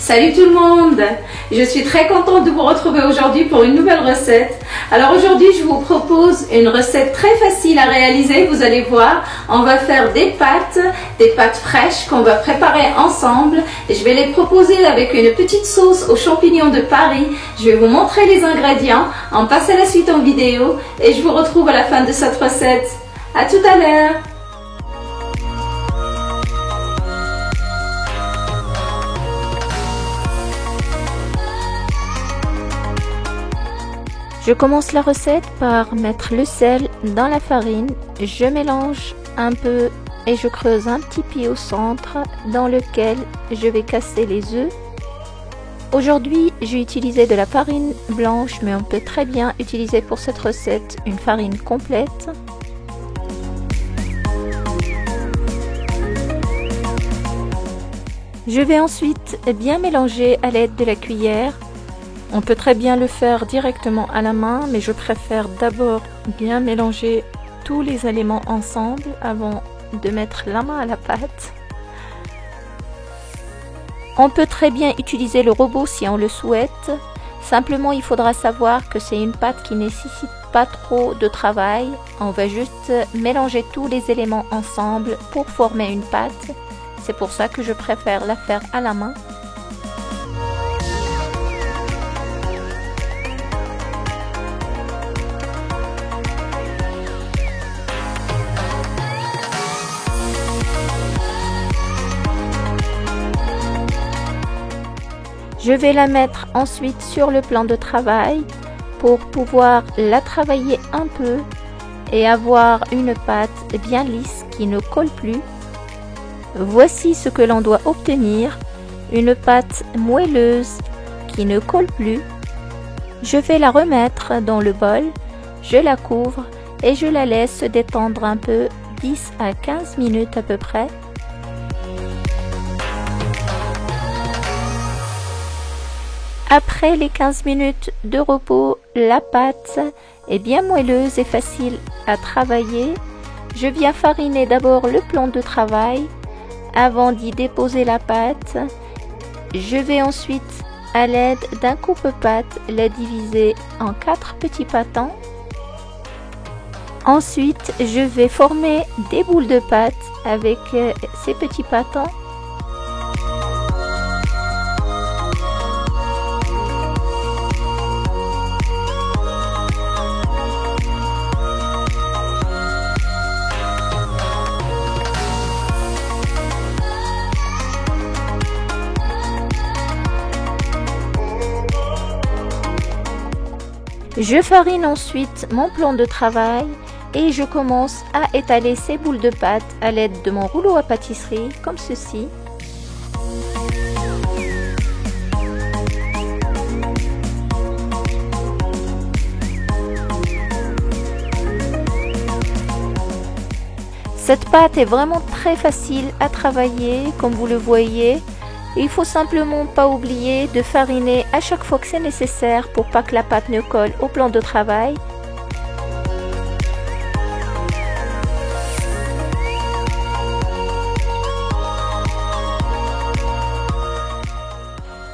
Salut tout le monde! Je suis très contente de vous retrouver aujourd'hui pour une nouvelle recette. Alors aujourd'hui, je vous propose une recette très facile à réaliser. Vous allez voir, on va faire des pâtes fraîches qu'on va préparer ensemble. Et je vais les proposer avec une petite sauce aux champignons de Paris. Je vais vous montrer les ingrédients. On passe à la suite en vidéo et je vous retrouve à la fin de cette recette. À tout à l'heure! Je commence la recette par mettre le sel dans la farine, je mélange un peu et je creuse un petit puits au centre dans lequel je vais casser les œufs. Aujourd'hui, j'ai utilisé de la farine blanche, mais on peut très bien utiliser pour cette recette une farine complète. Je vais ensuite bien mélanger à l'aide de la cuillère. On peut très bien le faire directement à la main, mais je préfère d'abord bien mélanger tous les éléments ensemble avant de mettre la main à la pâte. On peut très bien utiliser le robot si on le souhaite. Simplement, il faudra savoir que c'est une pâte qui ne nécessite pas trop de travail. On va juste mélanger tous les éléments ensemble pour former une pâte. C'est pour ça que je préfère la faire à la main. Je vais la mettre ensuite sur le plan de travail pour pouvoir la travailler un peu et avoir une pâte bien lisse qui ne colle plus. Voici ce que l'on doit obtenir, une pâte moelleuse qui ne colle plus. Je vais la remettre dans le bol, je la couvre et je la laisse se détendre un peu, 10 à 15 minutes à peu près. Après les 15 minutes de repos, la pâte est bien moelleuse et facile à travailler. Je viens fariner d'abord le plan de travail avant d'y déposer la pâte. Je vais ensuite, à l'aide d'un coupe-pâte, la diviser en 4 petits pâtons. Ensuite, je vais former des boules de pâte avec ces petits pâtons. Je farine ensuite mon plan de travail et je commence à étaler ces boules de pâte à l'aide de mon rouleau à pâtisserie, comme ceci. Cette pâte est vraiment très facile à travailler, comme vous le voyez. Il faut simplement pas oublier de fariner à chaque fois que c'est nécessaire pour pas que la pâte ne colle au plan de travail.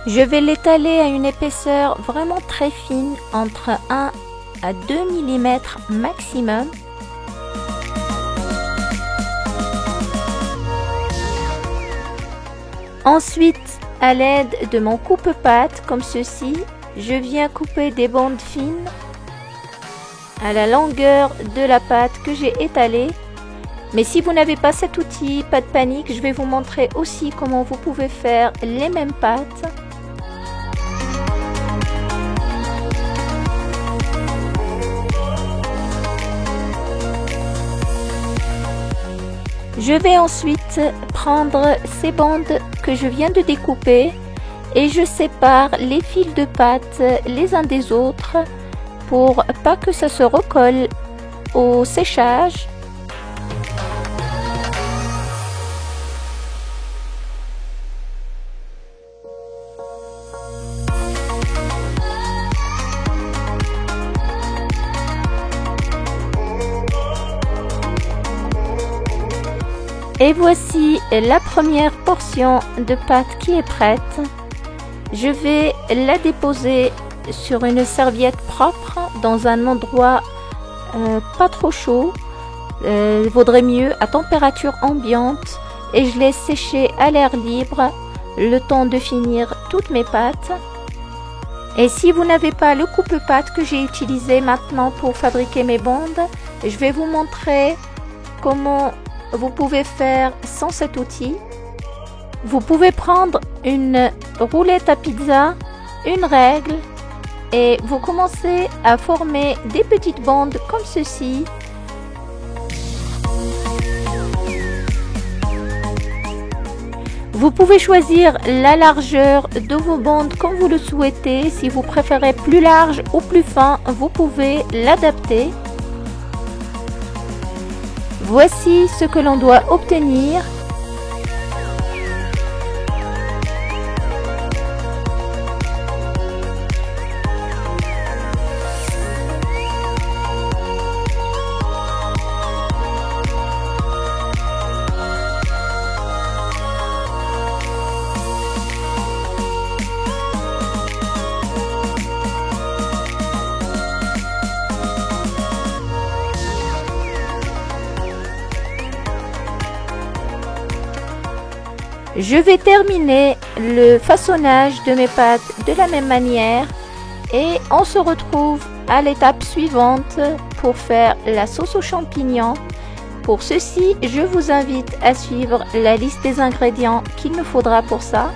Je vais l'étaler à une épaisseur vraiment très fine, entre 1 à 2 mm maximum. Ensuite, à l'aide de mon coupe-pâte, comme ceci, je viens couper des bandes fines à la longueur de la pâte que j'ai étalée. Mais si vous n'avez pas cet outil, pas de panique, je vais vous montrer aussi comment vous pouvez faire les mêmes pâtes. Je vais ensuite prendre ces bandes que je viens de découper et je sépare les fils de pâte les uns des autres pour pas que ça se recolle au séchage. Et voici la première portion de pâte qui est prête. Je vais la déposer sur une serviette propre dans un endroit pas trop chaud. Vaudrait mieux à température ambiante et je laisse sécher à l'air libre le temps de finir toutes mes pâtes. Et si vous n'avez pas le coupe-pâte que j'ai utilisé maintenant pour fabriquer mes bandes, je vais vous montrer comment vous pouvez faire sans cet outil. Vous pouvez prendre une roulette à pizza, une règle et vous commencez à former des petites bandes comme ceci. Vous pouvez choisir la largeur de vos bandes comme vous le souhaitez. Si vous préférez plus large ou plus fin, vous pouvez l'adapter. Voici ce que l'on doit obtenir. Je vais terminer le façonnage de mes pâtes de la même manière et on se retrouve à l'étape suivante pour faire la sauce aux champignons. Pour ceci, je vous invite à suivre la liste des ingrédients qu'il me faudra pour ça.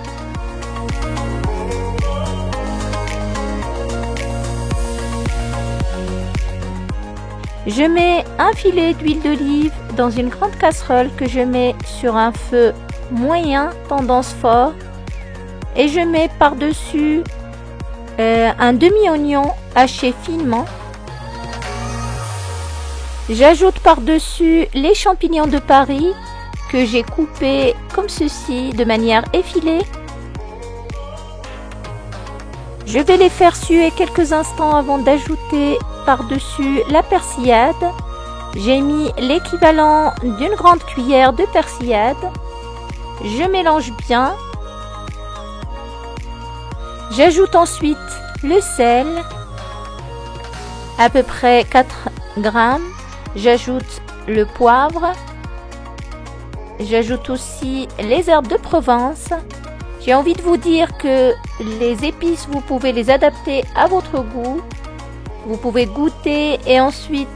Je mets un filet d'huile d'olive dans une grande casserole que je mets sur un feu moyen tendance fort et je mets par-dessus un demi-oignon haché finement. J'ajoute par-dessus les champignons de Paris que j'ai coupés comme ceci de manière effilée. Je vais les faire suer quelques instants avant d'ajouter par-dessus la persillade. J'ai mis l'équivalent d'une grande cuillère de persillade. Je mélange bien. J'ajoute ensuite le sel, à peu près 4 grammes. J'ajoute le poivre. J'ajoute aussi les herbes de Provence. J'ai envie de vous dire que les épices, vous pouvez les adapter à votre goût. Vous pouvez goûter et ensuite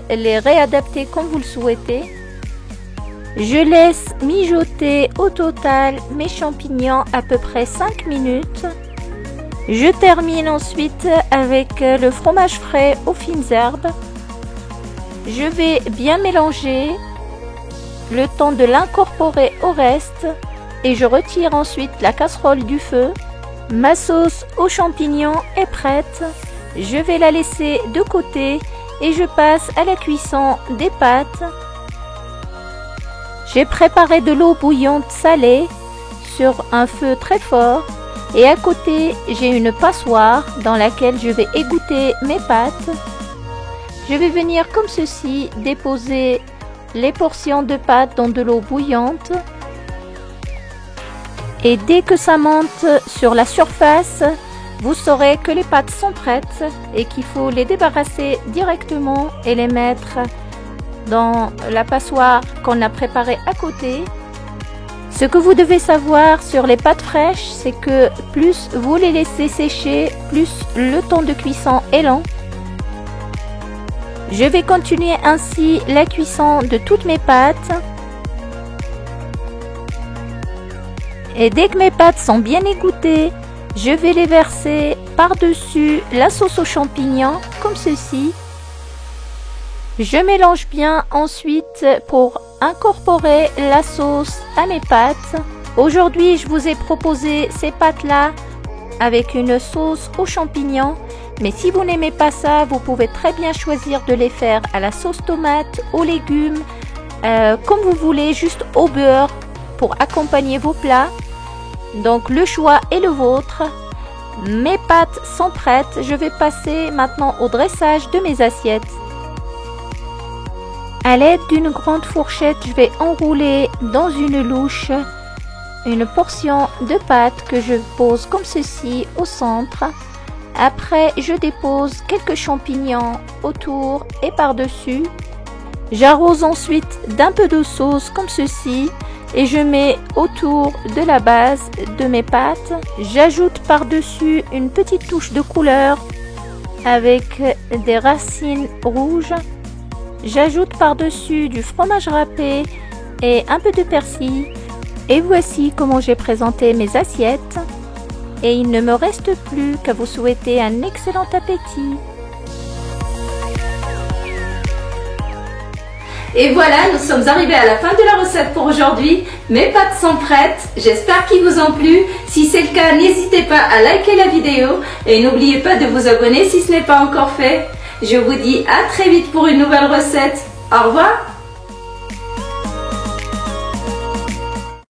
les réadapter comme vous le souhaitez. Je laisse mijoter au total mes champignons à peu près 5 minutes. Je termine ensuite avec le fromage frais aux fines herbes. Je vais bien mélanger le temps de l'incorporer au reste et je retire ensuite la casserole du feu. Ma sauce aux champignons est prête. Je vais la laisser de côté et je passe à la cuisson des pâtes. J'ai préparé de l'eau bouillante salée sur un feu très fort et à côté j'ai une passoire dans laquelle je vais égoutter mes pâtes. Je vais venir comme ceci déposer les portions de pâtes dans de l'eau bouillante et dès que ça monte sur la surface, vous saurez que les pâtes sont prêtes et qu'il faut les débarrasser directement et les mettre dans la passoire qu'on a préparée à côté. Ce que vous devez savoir sur les pâtes fraîches, c'est que plus vous les laissez sécher, plus le temps de cuisson est long. Je vais continuer ainsi la cuisson de toutes mes pâtes. Et dès que mes pâtes sont bien égouttées, je vais les verser par-dessus la sauce aux champignons, comme ceci. Je mélange bien ensuite pour incorporer la sauce à mes pâtes. Aujourd'hui, je vous ai proposé ces pâtes-là avec une sauce aux champignons. Mais si vous n'aimez pas ça, vous pouvez très bien choisir de les faire à la sauce tomate, aux légumes, comme vous voulez, juste au beurre pour accompagner vos plats. Donc le choix est le vôtre. Mes pâtes sont prêtes. Je vais passer maintenant au dressage de mes assiettes. À l'aide d'une grande fourchette, je vais enrouler dans une louche une portion de pâte que je pose comme ceci au centre. Après, je dépose quelques champignons autour et par-dessus. J'arrose ensuite d'un peu de sauce comme ceci et je mets autour de la base de mes pâtes. J'ajoute par-dessus une petite touche de couleur avec des racines rouges. J'ajoute par-dessus du fromage râpé et un peu de persil. Et voici comment j'ai présenté mes assiettes. Et il ne me reste plus qu'à vous souhaiter un excellent appétit. Et voilà, nous sommes arrivés à la fin de la recette pour aujourd'hui. Mes pâtes sont prêtes. J'espère qu'ils vous ont plu. Si c'est le cas, n'hésitez pas à liker la vidéo et n'oubliez pas de vous abonner si ce n'est pas encore fait. Je vous dis à très vite pour une nouvelle recette. Au revoir.